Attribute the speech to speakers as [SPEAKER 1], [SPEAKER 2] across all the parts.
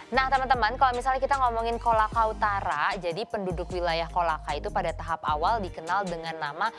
[SPEAKER 1] Nah teman-teman, kalau misalnya kita ngomongin Kolaka Utara, jadi penduduk wilayah Kolaka itu pada tahap awal dikenal dengan nama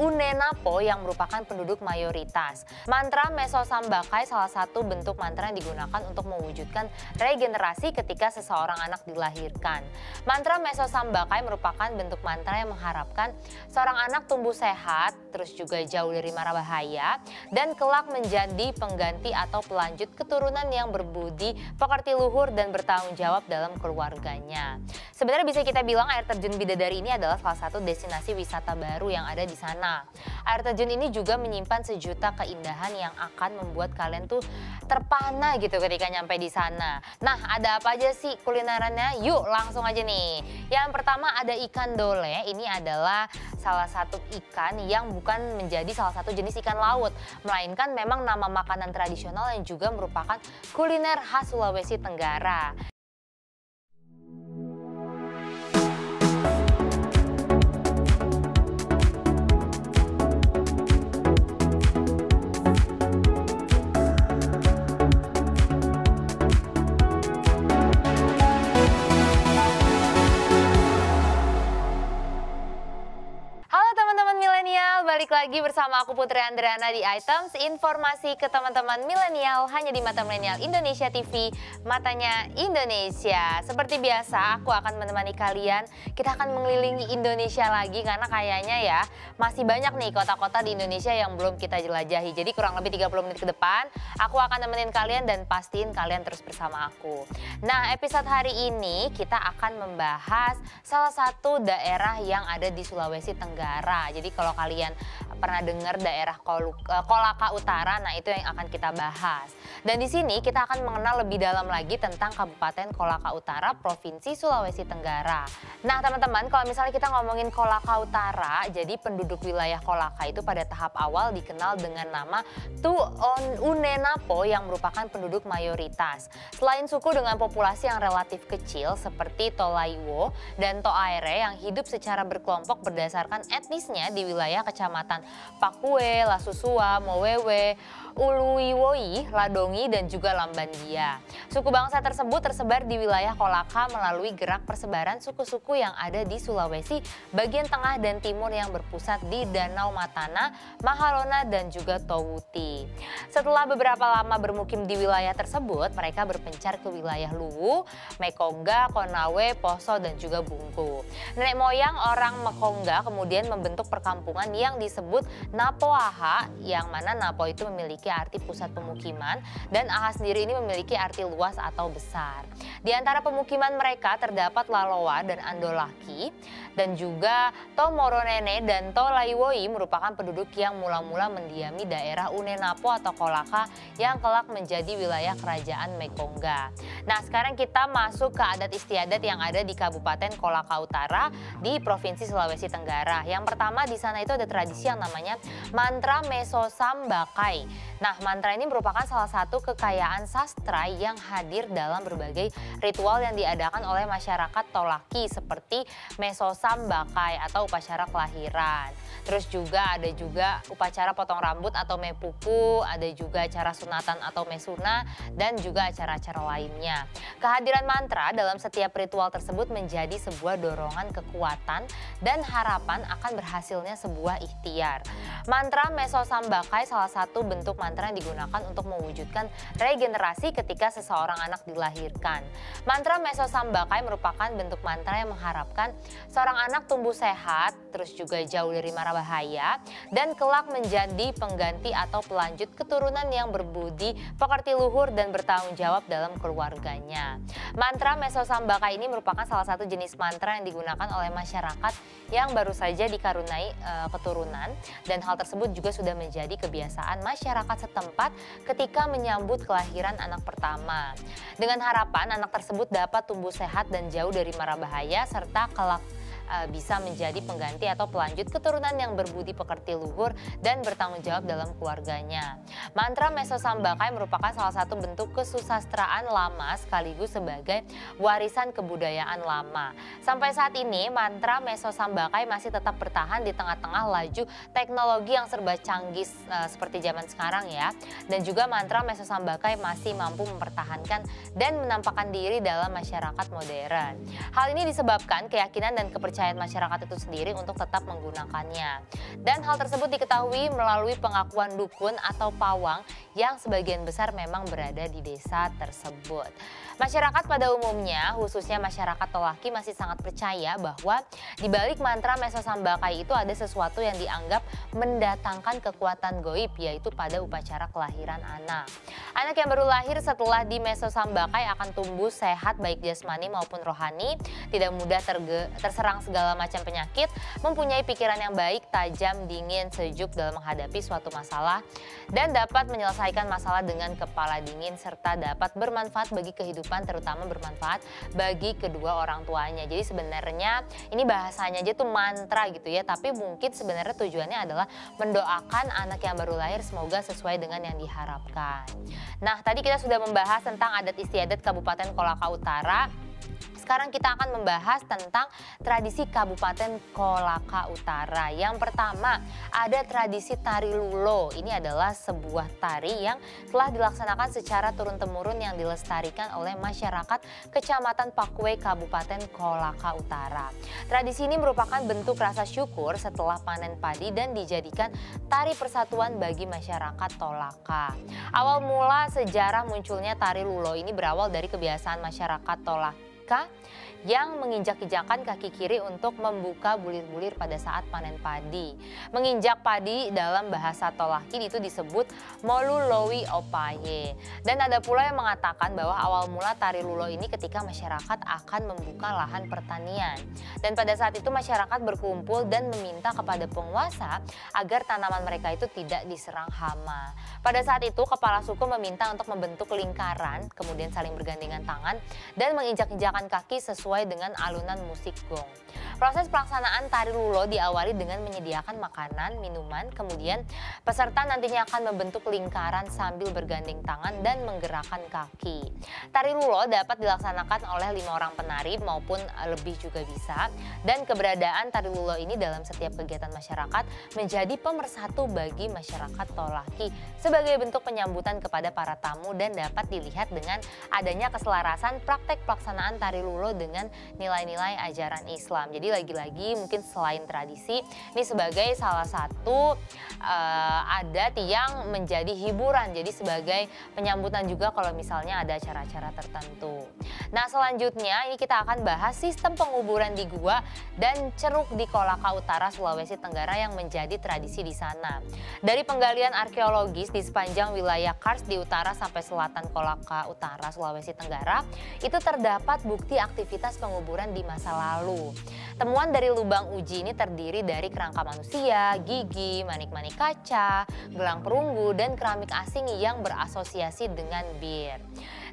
[SPEAKER 1] Unenapo yang merupakan penduduk mayoritas. Mantra Meso Sambakai salah satu bentuk mantra yang digunakan untuk mewujudkan regenerasi ketika seseorang anak dilahirkan. Mantra Meso Sambakai merupakan bentuk mantra yang mengharapkan seorang anak tumbuh sehat, terus juga jauh dari mara bahaya, dan kelak menjadi pengganti atau pelanjut keturunan yang berbudi pekerti luhur dan bertanggung jawab dalam keluarganya. Sebenarnya bisa kita bilang air terjun Bidadari ini adalah salah satu destinasi wisata baru yang ada di sana. Air terjun ini juga menyimpan sejuta keindahan yang akan membuat kalian tuh terpana gitu ketika nyampe di sana. Nah, ada apa aja sih kulinerannya? Yuk langsung aja nih. Yang pertama ada ikan dole. Ini adalah salah satu ikan yang bukan menjadi salah satu jenis ikan laut, melainkan memang nama makanan tradisional yang juga merupakan kuliner khas Sulawesi Tenggara. Balik lagi bersama aku Putri Andriana di Items, informasi ke teman-teman milenial hanya di Mata Milenial Indonesia TV, matanya Indonesia. Seperti biasa aku akan menemani kalian, kita akan mengelilingi Indonesia lagi karena kayaknya ya masih banyak nih kota-kota di Indonesia yang belum kita jelajahi. Jadi kurang lebih 30 menit ke depan aku akan nemenin kalian dan pastiin kalian terus bersama aku. Nah episode hari ini kita akan membahas salah satu daerah yang ada di Sulawesi Tenggara. Jadi kalau kalian pernah dengar daerah Kolaka Utara, nah itu yang akan kita bahas. Dan di sini kita akan mengenal lebih dalam lagi tentang Kabupaten Kolaka Utara, Provinsi Sulawesi Tenggara. Nah teman-teman, kalau misalnya kita ngomongin Kolaka Utara, jadi penduduk wilayah Kolaka itu pada tahap awal dikenal dengan nama Unenapo yang merupakan penduduk mayoritas. Selain suku dengan populasi yang relatif kecil seperti Tolaiwo dan Toaere yang hidup secara berkelompok berdasarkan etnisnya di wilayah Kecamatan Pakue, Lasusua, Mowewe, Uluiwoi, Ladongi, dan juga Lambandia. Suku bangsa tersebut tersebar di wilayah Kolaka melalui gerak persebaran suku-suku yang ada di Sulawesi bagian tengah dan timur yang berpusat di Danau Matana, Mahalona, dan juga Towuti. Setelah beberapa lama bermukim di wilayah tersebut, mereka berpencar ke wilayah Luwu, Mekonga, Konawe, Poso, dan juga Bungku. Nenek moyang orang Mekonga kemudian membentuk perkampungan yang disebut Napoaha, yang mana Napo itu memiliki arti pusat pemukiman dan Aha sendiri ini memiliki arti luas atau besar. Di antara pemukiman mereka terdapat Lalowa dan Andolaki dan juga Tomoronene dan Tolaiwoi merupakan penduduk yang mula-mula mendiami daerah Unenapo atau Kolaka yang kelak menjadi wilayah kerajaan Mekonga. Nah sekarang kita masuk ke adat istiadat yang ada di Kabupaten Kolaka Utara di Provinsi Sulawesi Tenggara. Yang pertama di sana itu ada tradisi yang namanya mantra Meso Sambakai. Nah mantra ini merupakan salah satu kekayaan sastra yang hadir dalam berbagai ritual yang diadakan oleh masyarakat Tolaki seperti Meso Sambakai atau upacara kelahiran. Terus juga ada upacara potong rambut atau mepupu, ada juga acara sunatan atau mesuna, dan juga acara-acara lainnya. Kehadiran mantra dalam setiap ritual tersebut menjadi sebuah dorongan kekuatan dan harapan akan berhasilnya sebuah ikhtiar. Mantra Meso Sambakai salah satu bentuk mantra yang digunakan untuk mewujudkan regenerasi ketika seseorang anak dilahirkan. Mantra Meso Sambakai merupakan bentuk mantra yang mengharapkan seorang anak tumbuh sehat, terus juga jauh dari mara bahaya, dan kelak menjadi pengganti atau pelanjut keturunan yang berbudi pekerti luhur dan bertanggung jawab dalam keluarganya. Mantra Meso Sambakai ini merupakan salah satu jenis mantra yang digunakan oleh masyarakat yang baru saja dikaruniai keturunan, dan hal tersebut juga sudah menjadi kebiasaan masyarakat setempat ketika menyambut kelahiran anak pertama. Dengan harapan anak tersebut dapat tumbuh sehat dan jauh dari mara bahaya serta kelak bisa menjadi pengganti atau pelanjut keturunan yang berbudi pekerti luhur dan bertanggung jawab dalam keluarganya. Mantra Meso Sambakai merupakan salah satu bentuk kesusastraan lama sekaligus sebagai warisan kebudayaan lama. Sampai saat ini mantra Meso Sambakai masih tetap bertahan di tengah-tengah laju teknologi yang serba canggih seperti zaman sekarang ya. Dan juga mantra Meso Sambakai masih mampu mempertahankan dan menampakkan diri dalam masyarakat modern. Hal ini disebabkan keyakinan dan kepercayaan masyarakat itu sendiri untuk tetap menggunakannya. Dan hal tersebut diketahui melalui pengakuan dukun atau pawang yang sebagian besar memang berada di desa tersebut. Masyarakat pada umumnya, khususnya masyarakat Tolaki masih sangat percaya bahwa di balik mantra Meso Sambakai itu ada sesuatu yang dianggap mendatangkan kekuatan goib, yaitu pada upacara kelahiran anak. Anak yang baru lahir setelah di Meso Sambakai akan tumbuh sehat baik jasmani maupun rohani, tidak mudah terserang segala macam penyakit, mempunyai pikiran yang baik, tajam, dingin, sejuk dalam menghadapi suatu masalah, dan dapat menyelesaikan masalah dengan kepala dingin serta dapat bermanfaat bagi kehidupan, terutama bermanfaat bagi kedua orang tuanya. Jadi sebenarnya ini bahasanya aja tuh mantra gitu ya, tapi mungkin sebenarnya tujuannya adalah mendoakan anak yang baru lahir semoga sesuai dengan yang diharapkan. Nah, tadi kita sudah membahas tentang adat istiadat Kabupaten Kolaka Utara. Sekarang kita akan membahas tentang tradisi Kabupaten Kolaka Utara. Yang pertama ada tradisi tari lulo. Ini adalah sebuah tari yang telah dilaksanakan secara turun-temurun yang dilestarikan oleh masyarakat Kecamatan Pakue Kabupaten Kolaka Utara. Tradisi ini merupakan bentuk rasa syukur setelah panen padi dan dijadikan tari persatuan bagi masyarakat Tolaka. Awal mula sejarah munculnya tari lulo ini berawal dari kebiasaan masyarakat Tolaka yang menginjak-injakan kaki kiri untuk membuka bulir-bulir pada saat panen padi. Menginjak padi dalam bahasa Tolaki itu disebut Molulowi Opaye. Dan ada pula yang mengatakan bahwa awal mula tari lulo ini ketika masyarakat akan membuka lahan pertanian. Dan pada saat itu masyarakat berkumpul dan meminta kepada penguasa agar tanaman mereka itu tidak diserang hama. Pada saat itu kepala suku meminta untuk membentuk lingkaran, kemudian saling bergandengan tangan dan menginjak-injakan kaki sesuai dengan alunan musik gong. Proses pelaksanaan tari lulo diawali dengan menyediakan makanan, minuman, kemudian peserta nantinya akan membentuk lingkaran sambil bergandeng tangan dan menggerakkan kaki. Tari lulo dapat dilaksanakan oleh 5 orang penari maupun lebih juga bisa, dan keberadaan tari lulo ini dalam setiap kegiatan masyarakat menjadi pemersatu bagi masyarakat Tolaki sebagai bentuk penyambutan kepada para tamu dan dapat dilihat dengan adanya keselarasan praktek pelaksanaan tari lulo dengan nilai-nilai ajaran Islam. Jadi lagi-lagi mungkin selain tradisi, ini sebagai salah satu adat yang menjadi hiburan, jadi sebagai penyambutan juga kalau misalnya ada acara-acara tertentu. Nah, selanjutnya ini kita akan bahas sistem penguburan di gua dan ceruk di Kolaka Utara, Sulawesi Tenggara yang menjadi tradisi di sana. Dari penggalian arkeologis di sepanjang wilayah Kars di utara sampai selatan Kolaka Utara, Sulawesi Tenggara, itu terdapat bukti aktivitas penguburan di masa lalu. Temuan dari lubang uji ini terdiri dari kerangka manusia, gigi, manik-manik kaca, gelang perunggu, dan keramik asing yang berasosiasi dengan bir.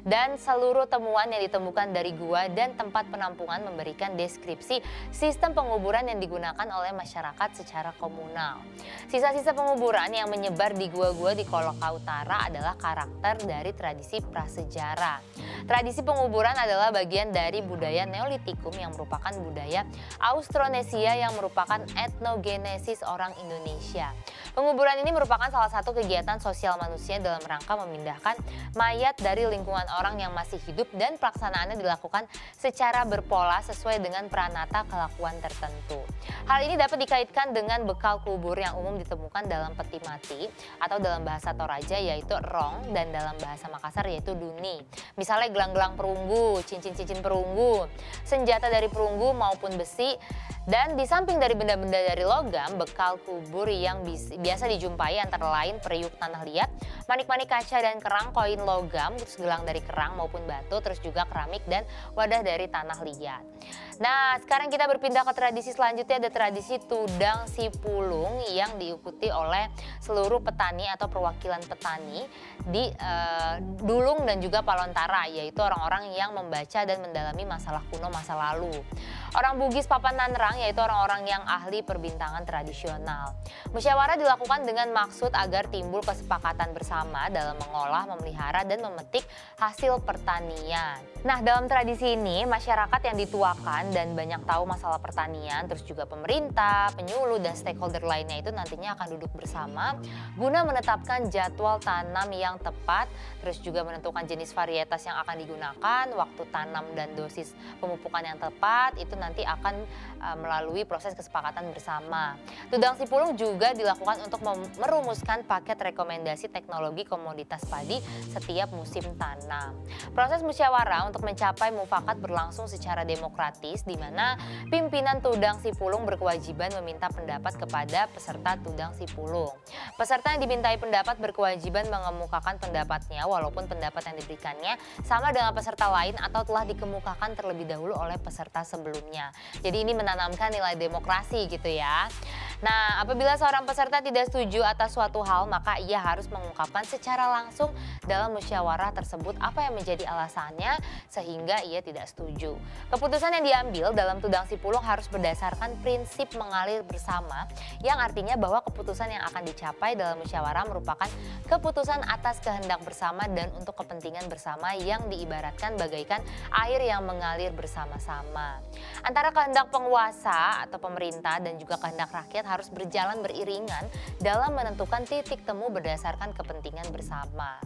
[SPEAKER 1] Dan seluruh temuan yang ditemukan dari gua dan tempat penampungan memberikan deskripsi sistem penguburan yang digunakan oleh masyarakat secara komunal. Sisa-sisa penguburan yang menyebar di gua-gua di Kolaka Utara adalah karakter dari tradisi prasejarah. Tradisi penguburan adalah bagian dari budaya Neolitikum yang merupakan budaya Austronesia yang merupakan etnogenesis orang Indonesia. Penguburan ini merupakan salah satu kegiatan sosial manusia dalam rangka memindahkan mayat dari lingkungan orang yang masih hidup dan pelaksanaannya dilakukan secara berpola sesuai dengan pranata kelakuan tertentu. Hal ini dapat dikaitkan dengan bekal kubur yang umum ditemukan dalam peti mati atau dalam bahasa Toraja yaitu rong dan dalam bahasa Makassar yaitu duni. Misalnya gelang-gelang perunggu, cincin-cincin perunggu, senjata dari perunggu maupun besi. Dan di samping dari benda-benda dari logam, bekal kubur yang biasa dijumpai antara lain periuk tanah liat, manik-manik kaca dan kerang, koin logam, terus gelang dari kerang maupun batu, terus juga keramik dan wadah dari tanah liat. Nah, sekarang kita berpindah ke tradisi selanjutnya, ada tradisi Tudang Sipulung yang diikuti oleh seluruh petani atau perwakilan petani di Dulung dan juga Palontara, yaitu orang-orang yang membaca dan mendalami masalah kuno masa lalu. orang Bugis Papan Nanrang, yaitu orang-orang yang ahli perbintangan tradisional. Musyawarah dilakukan dengan maksud agar timbul kesepakatan bersama dalam mengolah, memelihara, dan memetik hasil pertanian. Nah, dalam tradisi ini, masyarakat yang dituakan dan banyak tahu masalah pertanian, terus juga pemerintah, penyuluh, dan stakeholder lainnya itu nantinya akan duduk bersama guna menetapkan jadwal tanam yang tepat, terus juga menentukan jenis varietas yang akan digunakan, waktu tanam dan dosis pemupukan yang tepat, itu nanti akan melalui proses kesepakatan bersama. Tudang Sipulung juga dilakukan untuk merumuskan paket rekomendasi teknologi komoditas padi setiap musim tanam. Proses musyawarah untuk mencapai mufakat berlangsung secara demokratis, di mana pimpinan Tudang Sipulung berkewajiban meminta pendapat kepada peserta Tudang Sipulung. Peserta yang dimintai pendapat berkewajiban mengemukakan pendapatnya walaupun pendapat yang diberikannya sama dengan peserta lain atau telah dikemukakan terlebih dahulu oleh peserta sebelumnya. Jadi ini menanamkan nilai demokrasi gitu ya. Nah, apabila seorang peserta tidak setuju atas suatu hal, maka ia harus mengungkapkan secara langsung dalam musyawarah tersebut apa yang menjadi alasannya sehingga ia tidak setuju. Keputusan yang diambil dalam Tudang Sipulung harus berdasarkan prinsip mengalir bersama, yang artinya bahwa keputusan yang akan dicapai dalam musyawarah merupakan keputusan atas kehendak bersama dan untuk kepentingan bersama yang diibaratkan bagaikan air yang mengalir bersama-sama. Antara kehendak penguasa atau pemerintah dan juga kehendak rakyat harus berjalan beriringan dalam menentukan titik temu berdasarkan kepentingan bersama.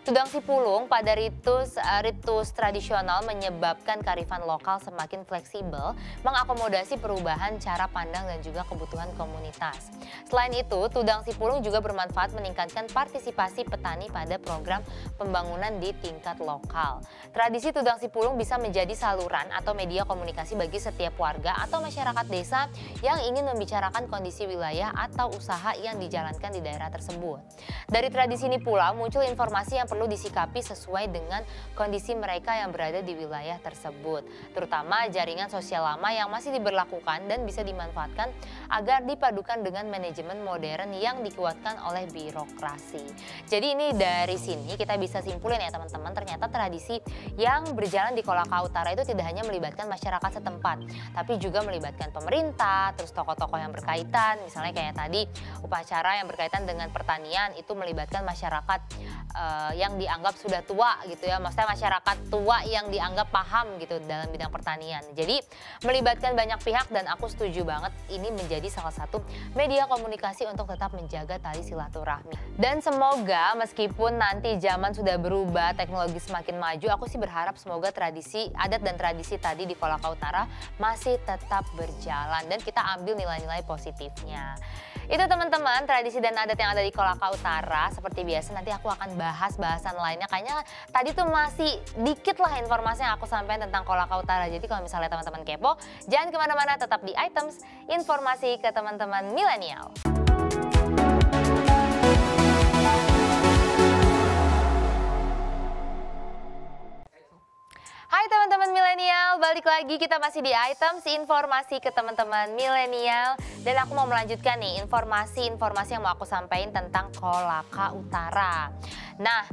[SPEAKER 1] Tudang Sipulung pada ritus tradisional menyebabkan kearifan lokal semakin fleksibel, mengakomodasi perubahan cara pandang dan juga kebutuhan komunitas. Selain itu, Tudang Sipulung juga bermanfaat meningkatkan partisipasi petani pada program pembangunan di tingkat lokal. Tradisi Tudang Sipulung bisa menjadi saluran atau media komunikasi bagi setiap warga atau masyarakat desa yang ingin membicarakan kondisi wilayah atau usaha yang dijalankan di daerah tersebut. Dari tradisi ini pula muncul informasi yang perlu disikapi sesuai dengan kondisi mereka yang berada di wilayah tersebut, terutama jaringan sosial lama yang masih diberlakukan dan bisa dimanfaatkan agar dipadukan dengan manajemen modern yang dikuatkan oleh birokrasi. Jadi ini dari sini kita bisa simpulin ya teman-teman, ternyata tradisi yang berjalan di Kolaka Utara itu tidak hanya melibatkan masyarakat setempat, tapi juga melibatkan pemerintah, terus tokoh-tokoh yang berkaitan, misalnya kayak tadi upacara yang berkaitan dengan pertanian itu melibatkan masyarakat yang dianggap sudah tua gitu ya, maksudnya masyarakat tua yang dianggap paham gitu dalam bidang pertanian. Jadi melibatkan banyak pihak dan aku setuju banget ini menjadi salah satu media komunikasi untuk tetap menjaga tali silaturahmi. Dan semoga meskipun nanti zaman sudah berubah, teknologi semakin maju, aku sih berharap semoga tradisi, adat dan tradisi tadi di Kolaka Utara masih tetap berjalan dan kita ambil nilai-nilai positifnya. Itu teman-teman tradisi dan adat yang ada di Kolaka Utara. Seperti biasa nanti aku akan bahas bahasan lainnya. Kayaknya tadi tuh masih dikit lah informasi yang aku sampaikan tentang Kolaka Utara. Jadi kalau misalnya teman-teman kepo, jangan kemana-mana, tetap di Items, informasi ke teman-teman milenial. Hai teman-teman milenial, balik lagi kita masih di Items, informasi ke teman-teman milenial. Dan aku mau melanjutkan nih informasi-informasi yang mau aku sampaikan tentang Kolaka Utara. Nah,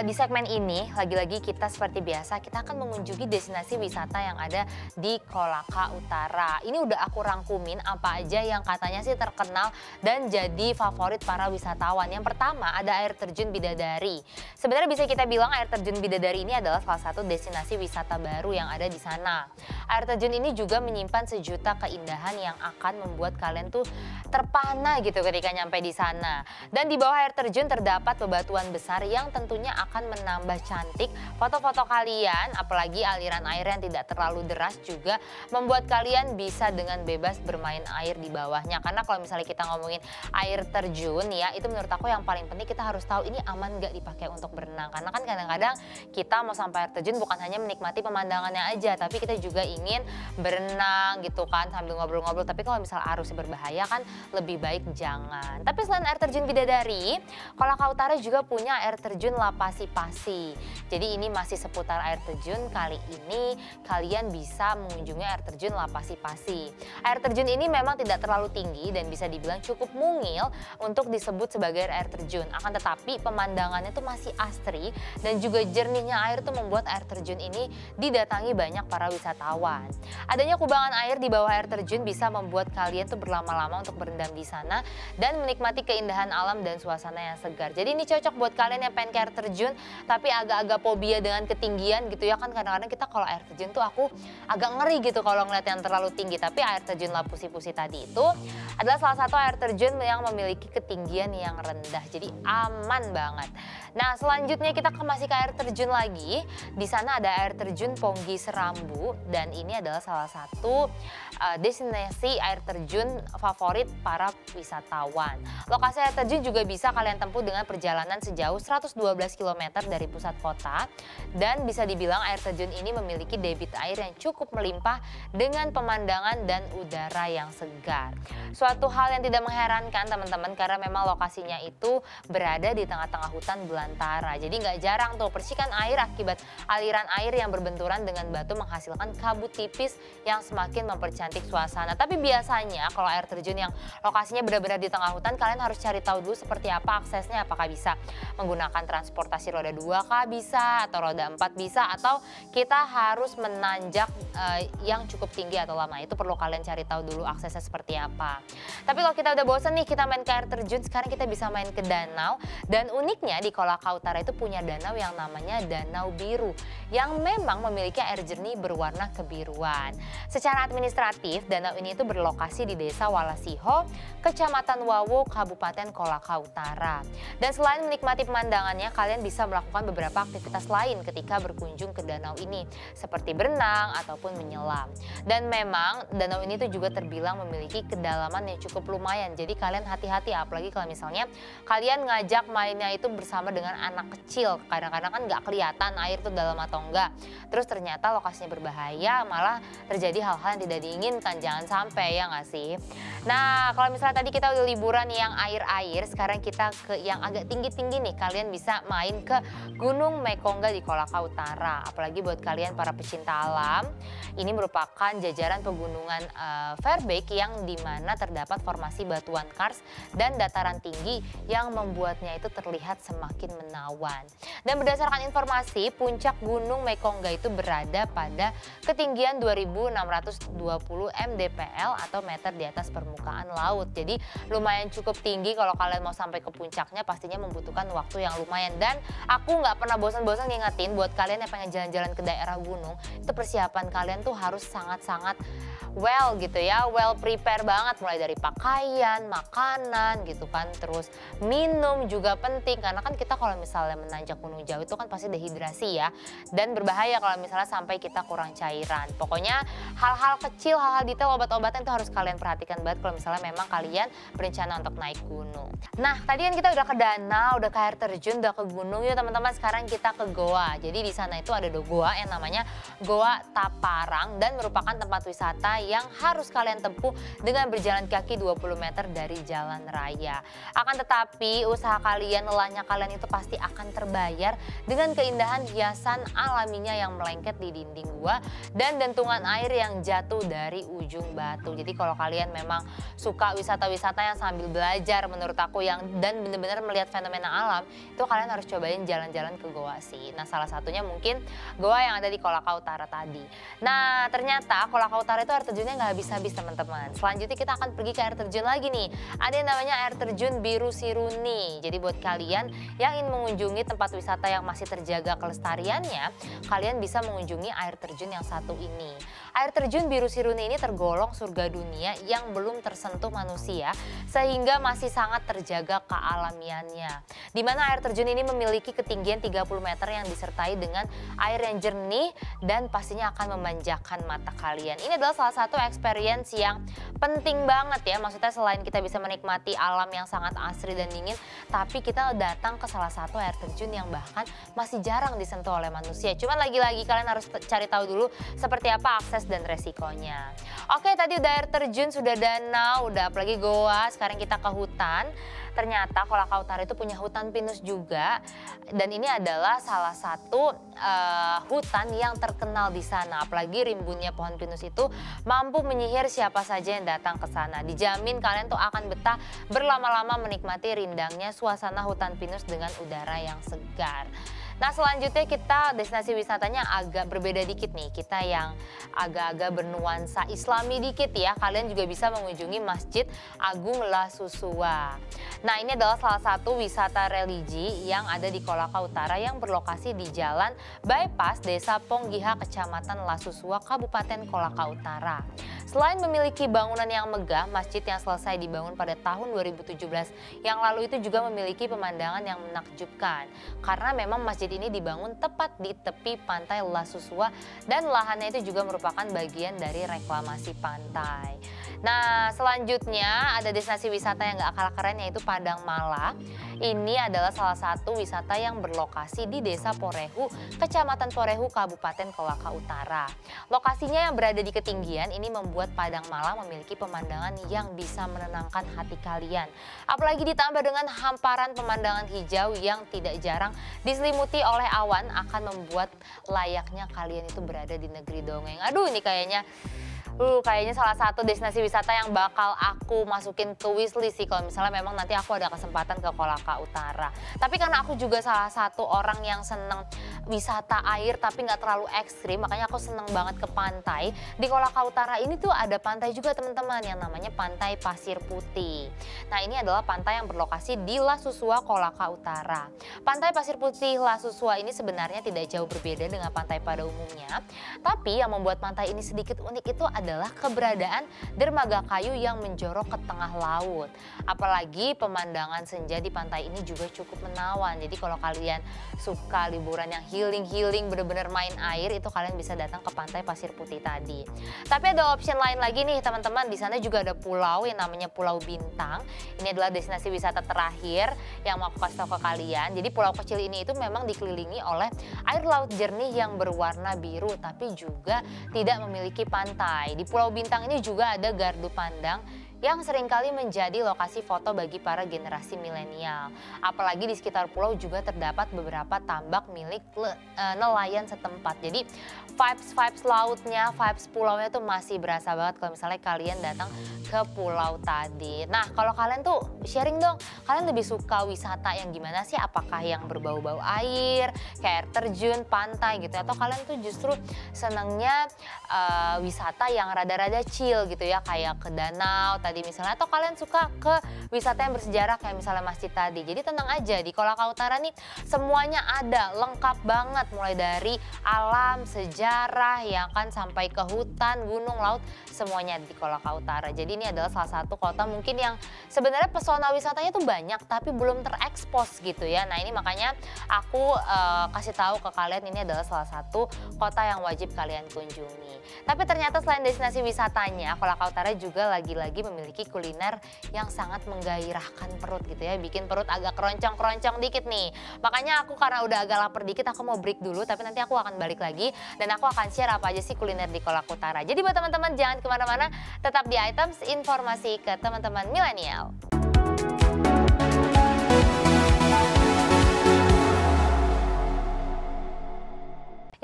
[SPEAKER 1] di segmen ini lagi-lagi kita seperti biasa kita akan mengunjungi destinasi wisata yang ada di Kolaka Utara. Ini udah aku rangkumin apa aja yang katanya sih terkenal dan jadi favorit para wisatawan. Yang pertama ada air terjun Bidadari. Sebenarnya bisa kita bilang air terjun Bidadari ini adalah salah satu destinasi wisata baru yang ada di sana. Air terjun ini juga menyimpan sejuta keindahan yang akan membuat kalian tuh terpana gitu ketika nyampe di sana. Dan di bawah air terjun terdapat bebatuan besar yang tentunya akan menambah cantik foto-foto kalian, apalagi aliran air yang tidak terlalu deras juga membuat kalian bisa dengan bebas bermain air di bawahnya. Karena kalau misalnya kita ngomongin air terjun ya, itu menurut aku yang paling penting kita harus tahu ini aman gak dipakai untuk berenang. Karena kan kadang-kadang kita mau sampai air terjun bukan hanya menikmati pemandangannya aja, tapi kita juga ingin berenang gitu kan sambil ngobrol-ngobrol. Tapi kalau misalnya arusnya berbahaya kan lebih baik jangan. Tapi selain air terjun Bidadari, Kolaka Utara juga punya air terjun Lapasi-Pasi. Jadi ini masih seputar air terjun. Kali ini kalian bisa mengunjungi air terjun Lapasi-Pasi. Air terjun ini memang tidak terlalu tinggi dan bisa dibilang cukup mungil untuk disebut sebagai air terjun. Akan tetapi pemandangannya itu masih asri dan juga jernihnya air itu membuat air terjun ini didatangi banyak para wisatawan. Adanya kubangan air di bawah air terjun bisa membuat kalian tuh berlama-lama untuk berendam di sana dan menikmati keindahan alam dan suasana yang segar. Jadi ini cocok buat kalian yang pengen ke air terjun tapi agak-agak fobia dengan ketinggian gitu ya kan. Kadang-kadang kita kalau air terjun tuh aku agak ngeri gitu kalau ngeliat yang terlalu tinggi. Tapi air terjun Lapusi-Pusi tadi itu adalah salah satu air terjun yang memiliki ketinggian yang rendah. Jadi aman banget. Nah selanjutnya kita masih ke air terjun lagi. Di sana ada air terjun Ponggi Serambu dan ini adalah salah satu destinasi air terjun favorit para wisatawan. Lokasi air terjun juga bisa kalian tempuh dengan perjalanan sejauh 112 km dari pusat kota dan bisa dibilang air terjun ini memiliki debit air yang cukup melimpah dengan pemandangan dan udara yang segar. Suatu hal yang tidak mengherankan teman-teman karena memang lokasinya itu berada di tengah-tengah hutan belantara. Jadi nggak jarang tuh percikan air akibat aliran air yang berbenturan dengan batu menghasilkan kabut tipis yang semakin mempercantik suasana. Tapi biasanya kalau air terjun yang lokasinya benar-benar di tengah hutan, kalian harus cari tahu dulu seperti apa aksesnya. Apakah bisa menggunakan transportasi roda 2 kah bisa, atau roda 4 bisa, atau kita harus menanjak yang cukup tinggi atau lama. Itu perlu kalian cari tahu dulu aksesnya seperti apa. Tapi kalau kita udah bosan nih kita main ke air terjun, sekarang kita bisa main ke danau. Dan uniknya di Kolaka Utara itu punya danau yang namanya Danau Biru yang memang memiliki air jernih berwarna kebiruan. Secara administratif, danau ini itu berlokasi di Desa Walasiho, Kecamatan Wawo, Kabupaten Kolaka Utara. Dan selain menikmati pemandangannya, kalian bisa melakukan beberapa aktivitas lain ketika berkunjung ke danau ini, seperti berenang ataupun menyelam. Dan memang danau ini tuh juga terbilang memiliki kedalaman yang cukup lumayan. Jadi kalian hati-hati, apalagi kalau misalnya kalian ngajak mainnya itu bersama dengan anak kecil. Kadang-kadang kan nggak kelihatan air tuh dalam atau enggak. Terus ternyata lokasinya berbahaya, malah terjadi hal-hal yang tidak diinginkan. Jangan sampai, ya nggak sih? Nah kalau misalnya tadi kita udah liburan yang air-air, sekarang kita ke yang agak tinggi-tinggi nih. Kalian bisa main ke Gunung Mekongga di Kolaka Utara. Apalagi buat kalian para pecinta alam, ini merupakan jajaran pegunungan Fairbank yang dimana terdapat formasi batuan kars dan dataran tinggi yang membuatnya itu terlihat semakin menawan. Dan berdasarkan informasi, puncak Gunung Mekongga itu berada pada ketinggian 2.620 mdpl atau meter di atas permukaan laut. Jadi lumayan cukup tinggi. Kalau kalian mau sampai ke puncaknya pastinya membutuhkan waktu yang lumayan. Dan aku nggak pernah bosan-bosan ngingetin buat kalian yang pengen jalan-jalan ke daerah gunung, itu persiapan kalian tuh harus sangat-sangat well gitu ya, well prepare banget, mulai dari pakaian, makanan gitu kan, terus minum juga penting karena kan kita kalau misalnya menanjak gunung jauh itu kan pasti dehidrasi ya, dan berbahaya kalau misalnya sampai kita kurang cairan. Pokoknya hal-hal kecil, hal-hal detail, obat-obatan itu harus kalian perhatikan banget kalau misalnya memang kalian berencana untuk naik gunung. Nah tadi kan kita udah ke danau, udah ke air terjun, udah ke gunung, yuk teman-teman sekarang kita ke goa. Jadi di sana itu ada goa yang namanya Goa Taparang dan merupakan tempat wisata yang harus kalian tempuh dengan berjalan kaki 20 meter dari jalan raya. Akan tetapi usaha kalian, lelahnya kalian itu pasti akan terbayar dengan keindahan hiasan alaminya yang melengket di dinding gua dan dentungan air yang jatuh dari ujung batu. Jadi kalau kalian memang suka wisata-wisata yang sambil belajar menurut aku yang dan benar-benar melihat fenomena alam, itu kalian harus cobain jalan-jalan ke goa sih. Nah salah satunya mungkin goa yang ada di Kolaka Utara tadi. Nah ternyata Kolaka Utara itu air terjunnya nggak habis-habis teman-teman. Selanjutnya kita akan pergi ke air terjun lagi nih. Ada yang namanya air terjun Biru Siruni. Jadi buat kalian yang ingin mengunjungi tempat wisata yang masih terjaga kelestariannya, kalian bisa mengunjungi air terjun yang satu ini. Air terjun Biru Siruni ini tergolong surga dunia yang belum tersentuh manusia sehingga masih sangat terjaga kealamiannya. Di mana air terjun ini memiliki ketinggian 30 meter yang disertai dengan air yang jernih dan pastinya akan memanjakan mata kalian. Ini adalah salah satu experience yang penting banget ya. Maksudnya selain kita bisa menikmati alam yang sangat asri dan dingin, tapi kita datang ke salah satu air terjun yang bahkan masih jarang disentuh oleh manusia. Cuman lagi-lagi kalian harus cari tahu dulu seperti apa akses dan resikonya. Oke, tadi udah air terjun, sudah danau, udah apalagi goa, sekarang kita ke hutan. Ternyata Kolaka Utara itu punya hutan pinus juga, dan ini adalah salah satu hutan yang terkenal di sana. Apalagi rimbunnya pohon pinus itu mampu menyihir siapa saja yang datang ke sana. Dijamin kalian tuh akan betah berlama-lama menikmati rindangnya suasana hutan pinus dengan udara yang segar. Nah selanjutnya kita destinasi wisatanya agak berbeda dikit nih. Kita yang agak-agak bernuansa Islami dikit ya. Kalian juga bisa mengunjungi Masjid Agung Lasusua. Nah ini adalah salah satu wisata religi yang ada di Kolaka Utara yang berlokasi di Jalan Bypass Desa Ponggiha, Kecamatan Lasusua, Kabupaten Kolaka Utara. Selain memiliki bangunan yang megah, masjid yang selesai dibangun pada tahun 2017 yang lalu itu juga memiliki pemandangan yang menakjubkan. Karena memang masjid ini dibangun tepat di tepi pantai Lasusua dan lahannya itu juga merupakan bagian dari reklamasi pantai. Nah selanjutnya ada destinasi wisata yang gak kalah keren yaitu Padang Mala. Ini adalah salah satu wisata yang berlokasi di Desa Porehu, Kecamatan Porehu, Kabupaten Kolaka Utara. Lokasinya yang berada di ketinggian ini membuat Padang Mala memiliki pemandangan yang bisa menenangkan hati kalian. Apalagi ditambah dengan hamparan pemandangan hijau yang tidak jarang diselimuti oleh awan akan membuat layaknya kalian itu berada di negeri dongeng. Aduh ini kayaknya salah satu destinasi wisata yang bakal aku masukin ke wishlist sih kalau misalnya memang nanti aku ada kesempatan ke Kolaka Utara. Tapi karena aku juga salah satu orang yang seneng wisata air tapi nggak terlalu ekstrim, makanya aku seneng banget ke pantai. Di Kolaka Utara ini tuh ada pantai juga teman-teman yang namanya Pantai Pasir Putih. Nah ini adalah pantai yang berlokasi di Lasusua, Kolaka Utara. Pantai Pasir Putih Lasusua ini sebenarnya tidak jauh berbeda dengan pantai pada umumnya. Tapi yang membuat pantai ini sedikit unik itu adalah keberadaan dermaga kayu yang menjorok ke tengah laut. Apalagi pemandangan senja di pantai ini juga cukup menawan. Jadi kalau kalian suka liburan yang healing, bener-bener main air, itu kalian bisa datang ke Pantai Pasir Putih tadi. Tapi ada option lain lagi nih teman-teman. Di sana juga ada pulau yang namanya Pulau Bintang. Ini adalah destinasi wisata terakhir yang mau aku kasih tahu ke kalian. Jadi pulau kecil ini itu memang dikelilingi oleh air laut jernih yang berwarna biru, tapi juga tidak memiliki pantai. Di Pulau Bintang ini juga ada gardu pandang yang seringkali menjadi lokasi foto bagi para generasi milenial. Apalagi di sekitar pulau juga terdapat beberapa tambak milik nelayan setempat. Jadi vibes lautnya, vibes pulaunya tuh masih berasa banget kalau misalnya kalian datang ke pulau tadi. Nah kalau kalian tuh sharing dong, kalian lebih suka wisata yang gimana sih? Apakah yang berbau-bau air, kayak air terjun, pantai gitu, atau kalian tuh justru senangnya wisata yang rada-rada chill gitu ya, kayak ke danau tadi misalnya, atau kalian suka ke wisata yang bersejarah kayak misalnya masjid tadi. Jadi tenang aja, di Kolaka Utara nih semuanya ada, lengkap banget, mulai dari alam, sejarah, ya kan, sampai ke hutan, gunung, laut, semuanya di Kolaka Utara. Jadi ini adalah salah satu kota mungkin yang sebenarnya pesona wisatanya tuh banyak tapi belum terekspos gitu ya. Nah ini makanya aku kasih tahu ke kalian, ini adalah salah satu kota yang wajib kalian kunjungi. Tapi ternyata selain destinasi wisatanya, Kolaka Utara juga lagi-lagi memiliki kuliner yang sangat menggairahkan perut gitu ya, bikin perut agak keroncong-keroncong dikit nih. Makanya aku karena udah agak lapar dikit, aku mau break dulu, tapi nanti aku akan balik lagi dan aku akan share apa aja sih kuliner di Kolaka Utara. Jadi buat teman-teman jangan kemana-mana, tetap di Items, informasi ke teman-teman milenial.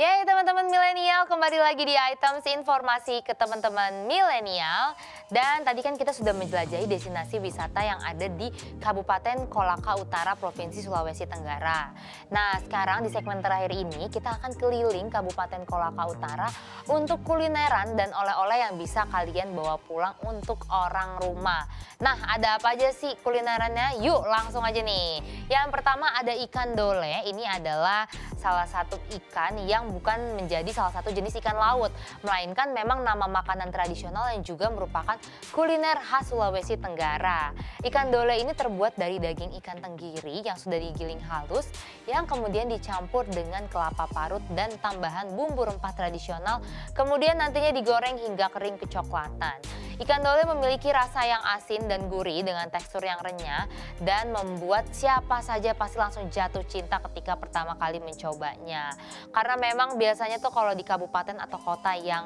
[SPEAKER 1] Yeay teman-teman milenial, kembali lagi di Items, informasi ke teman-teman milenial. Dan tadi kan kita sudah menjelajahi destinasi wisata yang ada di Kabupaten Kolaka Utara, Provinsi Sulawesi Tenggara. Nah sekarang di segmen terakhir ini kita akan keliling Kabupaten Kolaka Utara untuk kulineran dan oleh-oleh yang bisa kalian bawa pulang untuk orang rumah. Nah ada apa aja sih kulinerannya? Yuk langsung aja nih. Yang pertama ada ikan dole. Ini adalah salah satu ikan yang bukan menjadi salah satu jenis ikan laut, melainkan memang nama makanan tradisional yang juga merupakan kuliner khas Sulawesi Tenggara. Ikan dole ini terbuat dari daging ikan tenggiri yang sudah digiling halus, yang kemudian dicampur dengan kelapa parut dan tambahan bumbu rempah tradisional, kemudian nantinya digoreng hingga kering kecoklatan. Ikan dole memiliki rasa yang asin dan gurih dengan tekstur yang renyah dan membuat siapa saja pasti langsung jatuh cinta ketika pertama kali mencobanya. Karena memang biasanya tuh kalau di kabupaten atau kota yang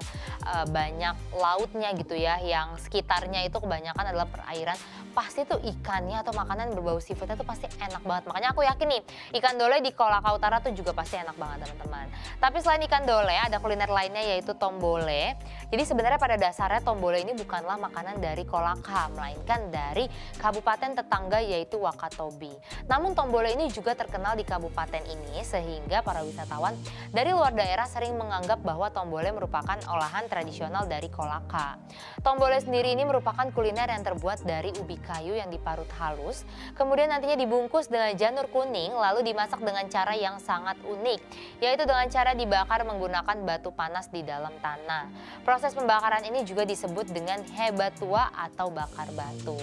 [SPEAKER 1] banyak lautnya gitu ya, yang sekitarnya itu kebanyakan adalah perairan, pasti tuh ikannya atau makanan berbau seafoodnya tuh pasti enak banget. Makanya aku yakin nih ikan dole di Kolaka Utara tuh juga pasti enak banget teman-teman. Tapi selain ikan dole ada kuliner lainnya yaitu tombole. Jadi sebenarnya pada dasarnya tombole ini bukanlah makanan dari Kolaka, melainkan dari kabupaten tetangga yaitu Wakatobi. Namun tombole ini juga terkenal di kabupaten ini sehingga para wisatawan dari luar daerah sering menganggap bahwa tombole merupakan olahan tradisional dari Kolaka. Tombole sendiri ini merupakan kuliner yang terbuat dari ubi kayu yang diparut halus, kemudian nantinya dibungkus dengan janur kuning lalu dimasak dengan cara yang sangat unik, yaitu dengan cara dibakar menggunakan batu panas di dalam tanah. Proses pembakaran ini juga disebut dengan hebatua atau bakar batu.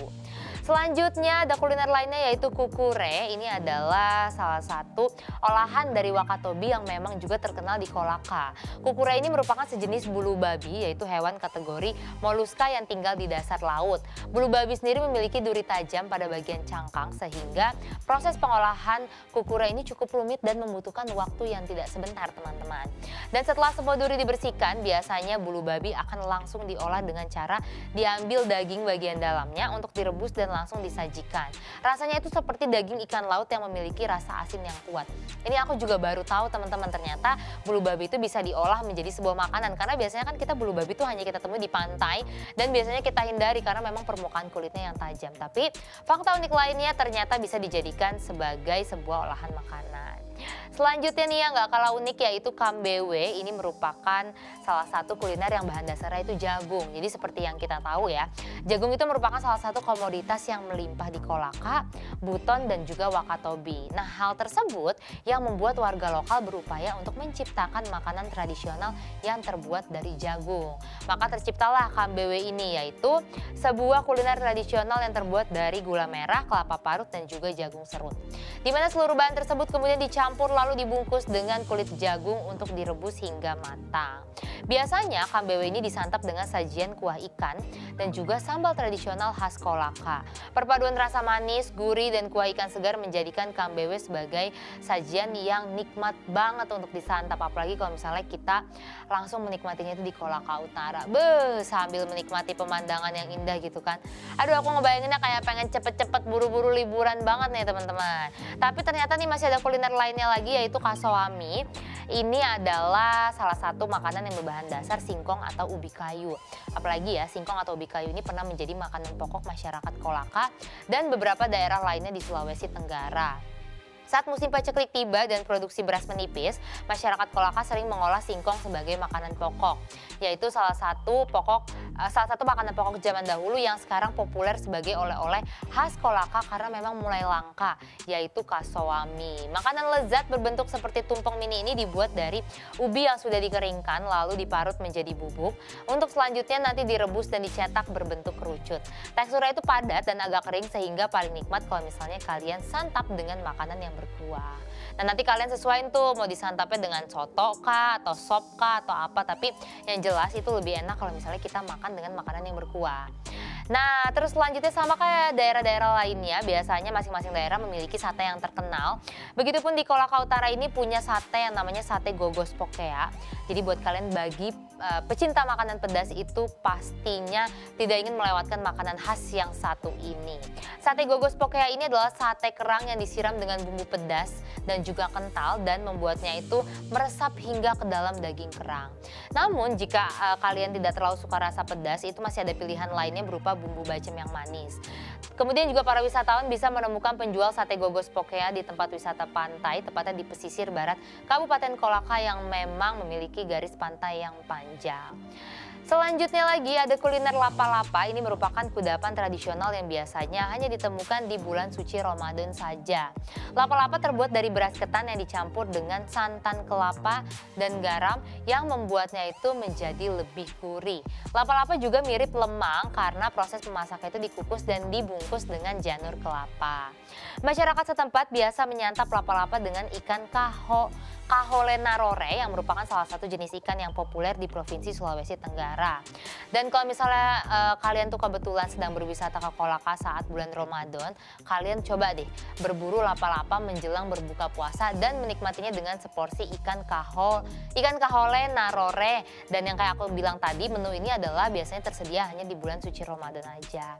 [SPEAKER 1] Selanjutnya ada kuliner lainnya yaitu kukure. Ini adalah salah satu olahan dari Wakatobi yang memang juga terkenal di Kolaka. Kukure ini merupakan sejenis bulu babi yaitu hewan kategori moluska yang tinggal di dasar laut. Bulu babi sendiri memiliki duri tajam pada bagian cangkang sehingga proses pengolahan kukure ini cukup rumit dan membutuhkan waktu yang tidak sebentar teman-teman. Dan setelah semua duri dibersihkan, biasanya bulu babi akan langsung diolah dengan cara diambil daging bagian dalamnya untuk direbus dan langsung disajikan. Rasanya itu seperti daging ikan laut yang memiliki rasa asin yang kuat. Ini aku juga baru tahu teman-teman, ternyata bulu babi itu bisa diolah menjadi sebuah makanan. Karena biasanya kan kita bulu babi itu hanya kita temui di pantai dan biasanya kita hindari karena memang permukaan kulitnya yang tajam. Tapi fakta unik lainnya ternyata bisa dijadikan sebagai sebuah olahan makanan. Selanjutnya nih yang gak kalah unik yaitu kambewe. Ini merupakan salah satu kuliner yang bahan dasarnya itu jagung. Jadi seperti yang kita tahu ya, jagung itu merupakan salah satu komoditas yang melimpah di Kolaka, Buton dan juga Wakatobi. Nah hal tersebut yang membuat warga lokal berupaya untuk menciptakan makanan tradisional yang terbuat dari jagung. Maka terciptalah kambewe ini, yaitu sebuah kuliner tradisional yang terbuat dari gula merah, kelapa parut dan juga jagung serut. Dimana seluruh bahan tersebut kemudian dicampur lalu dibungkus dengan kulit jagung untuk direbus hingga matang. Biasanya kambewe ini disantap dengan sajian kuah ikan dan juga sambal tradisional khas Kolaka. Perpaduan rasa manis, gurih dan kuah ikan segar menjadikan kambewe sebagai sajian yang nikmat banget untuk disantap. Apalagi kalau misalnya kita langsung menikmatinya itu di Kolaka Utara. Sambil menikmati pemandangan yang indah gitu kan. Aduh aku ngebayanginnya kayak pengen cepet-cepet buru-buru liburan banget nih teman-teman. Tapi ternyata nih masih ada kuliner lainnya lagi yaitu kasowami. Ini adalah salah satu makanan yang berbahan dasar singkong atau ubi kayu. Apalagi ya singkong atau ubi kayu ini pernah menjadi makanan pokok masyarakat Kolaka dan beberapa daerah lainnya di Sulawesi Tenggara. Saat musim paceklik tiba dan produksi beras menipis, masyarakat Kolaka sering mengolah singkong sebagai makanan pokok, yaitu salah satu makanan pokok zaman dahulu yang sekarang populer sebagai oleh-oleh khas Kolaka karena memang mulai langka, yaitu kasowami. Makanan lezat berbentuk seperti tumpeng mini ini dibuat dari ubi yang sudah dikeringkan lalu diparut menjadi bubuk untuk selanjutnya nanti direbus dan dicetak berbentuk kerucut. Teksturnya itu padat dan agak kering sehingga paling nikmat kalau misalnya kalian santap dengan makanan yang berkuah. Nah nanti kalian sesuaiin tuh mau disantapnya dengan soto kah atau sop kah atau apa, tapi yang jelas itu lebih enak kalau misalnya kita makan dengan makanan yang berkuah. Nah terus selanjutnya sama kayak daerah-daerah lainnya, biasanya masing-masing daerah memiliki sate yang terkenal. Begitupun di Kolaka Utara ini punya sate yang namanya sate gogos pokea. Jadi buat kalian bagi pecinta makanan pedas itu pastinya tidak ingin melewatkan makanan khas yang satu ini. Sate gogos pokea ini adalah sate kerang yang disiram dengan bumbu pedas dan juga kental dan membuatnya itu meresap hingga ke dalam daging kerang. Namun jika kalian tidak terlalu suka rasa pedas, itu masih ada pilihan lainnya berupa bumbu bacem yang manis. Kemudian juga para wisatawan bisa menemukan penjual sate gogos pokea di tempat wisata pantai, tepatnya di pesisir barat Kabupaten Kolaka yang memang memiliki garis pantai yang panjang. Selanjutnya lagi ada kuliner lapa-lapa. Ini merupakan kudapan tradisional yang biasanya hanya ditemukan di bulan suci Ramadan saja. Lapa-lapa terbuat dari beras ketan yang dicampur dengan santan kelapa dan garam yang membuatnya itu menjadi lebih gurih. Lapa-lapa juga mirip lemang karena proses memasaknya itu dikukus dan dibungkus dengan janur kelapa. Masyarakat setempat biasa menyantap lapa-lapa dengan ikan kaholenarore yang merupakan salah satu jenis ikan yang populer di Provinsi Sulawesi Tenggara. Dan kalau misalnya kalian tuh kebetulan sedang berwisata ke Kolaka saat bulan Ramadan, kalian coba deh berburu lapa-lapa menjelang berbuka puasa dan menikmatinya dengan seporsi ikan kaholenarore. Dan yang kayak aku bilang tadi, menu ini adalah biasanya tersedia hanya di bulan suci Ramadan aja.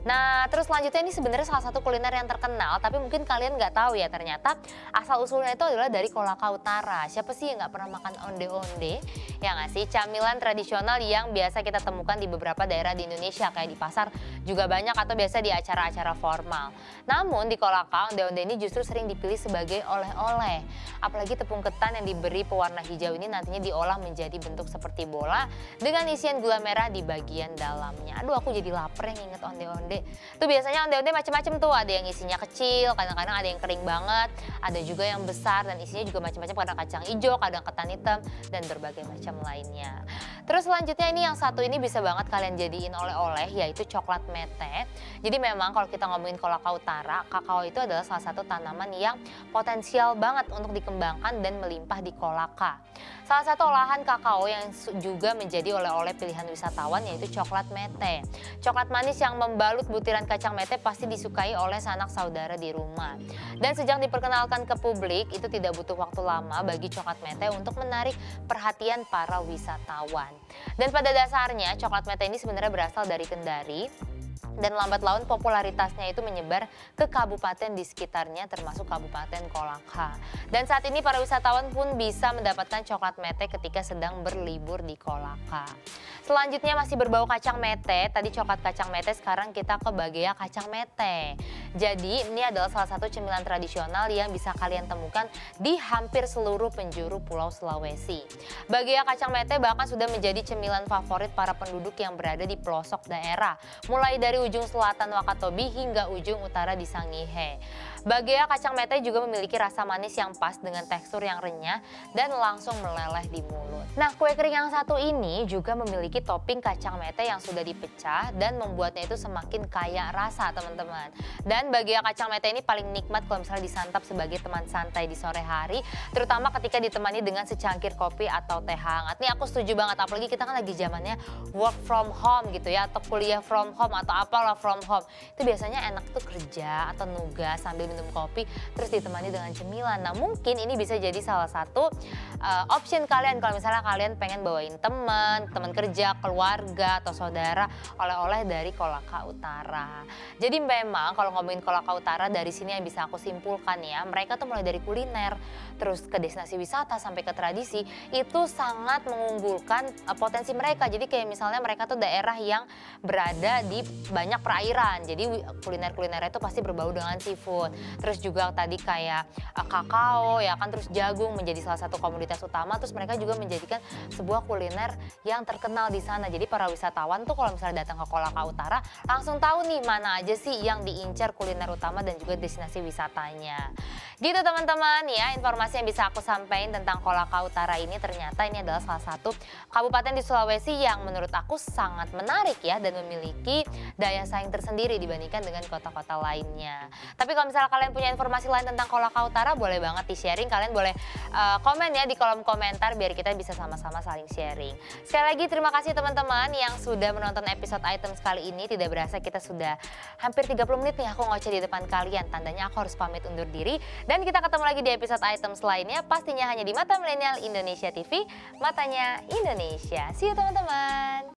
[SPEAKER 1] Nah, terus Terus selanjutnya ini sebenarnya salah satu kuliner yang terkenal, tapi mungkin kalian nggak tahu ya ternyata asal usulnya itu adalah dari Kolaka Utara. Siapa sih yang nggak pernah makan onde-onde? Ya nggak sih, camilan tradisional yang biasa kita temukan di beberapa daerah di Indonesia, kayak di pasar juga banyak atau biasa di acara-acara formal. Namun di Kolaka, onde-onde ini justru sering dipilih sebagai oleh-oleh. Apalagi tepung ketan yang diberi pewarna hijau ini nantinya diolah menjadi bentuk seperti bola dengan isian gula merah di bagian dalamnya. Aduh, aku jadi lapar yang inget onde-onde. Tuh biasanya onde-onde macam-macam tuh, ada yang isinya kecil, kadang-kadang ada yang kering banget, ada juga yang besar dan isinya juga macam-macam, kadang kacang hijau, kadang ketan hitam dan berbagai macam lainnya. Terus selanjutnya ini yang satu ini bisa banget kalian jadiin oleh-oleh, yaitu coklat mete. Jadi memang kalau kita ngomongin Kolaka Utara, kakao itu adalah salah satu tanaman yang potensial banget untuk dikembangkan dan melimpah di Kolaka. Salah satu olahan kakao yang juga menjadi oleh-oleh pilihan wisatawan yaitu coklat mete. Coklat manis yang membalut butiran kacang mete pasti disukai oleh sanak saudara di rumah. Dan sejak diperkenalkan ke publik, itu tidak butuh waktu lama bagi coklat mete untuk menarik perhatian para wisatawan. Dan pada dasarnya coklat mete ini sebenarnya berasal dari Kendari. Dan lambat laun popularitasnya itu menyebar ke kabupaten di sekitarnya termasuk Kabupaten Kolaka. Dan saat ini para wisatawan pun bisa mendapatkan coklat mete ketika sedang berlibur di Kolaka. Selanjutnya masih berbau kacang mete, tadi coklat kacang mete, sekarang kita ke bagea kacang mete. Jadi ini adalah salah satu cemilan tradisional yang bisa kalian temukan di hampir seluruh penjuru Pulau Sulawesi. Bagea kacang mete bahkan sudah menjadi cemilan favorit para penduduk yang berada di pelosok daerah, mulai dari ujung selatan Wakatobi hingga ujung utara di Sangihe. Bagea kacang mete juga memiliki rasa manis yang pas dengan tekstur yang renyah dan langsung meleleh di mulut. Nah, kue kering yang satu ini juga memiliki topping kacang mete yang sudah dipecah dan membuatnya itu semakin kaya rasa, teman-teman. Dan bagea kacang mete ini paling nikmat kalau misalnya disantap sebagai teman santai di sore hari, terutama ketika ditemani dengan secangkir kopi atau teh hangat. Nih aku setuju banget, apalagi kita kan lagi zamannya work from home gitu ya, atau kuliah from home atau apalah from home. Itu biasanya enak tuh kerja atau nugas sambil minum kopi terus ditemani dengan cemilan. Nah, mungkin ini bisa jadi salah satu option kalian kalau misalnya kalian pengen bawain teman kerja, keluarga atau saudara oleh-oleh dari Kolaka Utara. Jadi memang kalau ngomongin Kolaka Utara, dari sini yang bisa aku simpulkan ya, mereka tuh mulai dari kuliner terus ke destinasi wisata sampai ke tradisi itu sangat mengunggulkan potensi mereka. Jadi kayak misalnya mereka tuh daerah yang berada di banyak perairan, jadi kuliner-kulinernya itu pasti berbau dengan seafood. Terus juga tadi kayak kakao ya kan, terus jagung menjadi salah satu komoditas utama. Terus mereka juga menjadikan sebuah kuliner yang terkenal di sana. Jadi para wisatawan tuh kalau misalnya datang ke Kolaka Utara langsung tahu nih mana aja sih yang diincar kuliner utama dan juga destinasi wisatanya. Gitu teman-teman ya, informasi yang bisa aku sampaikan tentang Kolaka Utara ini, ternyata ini adalah salah satu kabupaten di Sulawesi yang menurut aku sangat menarik ya dan memiliki daya saing tersendiri dibandingkan dengan kota-kota lainnya. Tapi kalau misalnya kalian punya informasi lain tentang Kolaka Utara, boleh banget di-sharing. Kalian boleh komen ya di kolom komentar biar kita bisa sama-sama saling sharing. Sekali lagi terima kasih teman-teman yang sudah menonton episode Items kali ini. Tidak berasa kita sudah hampir 30 menit nih aku ngoceh di depan kalian. Tandanya aku harus pamit undur diri. Dan kita ketemu lagi di episode Items lainnya, pastinya hanya di Mata Milenial Indonesia TV, matanya Indonesia. See you teman-teman.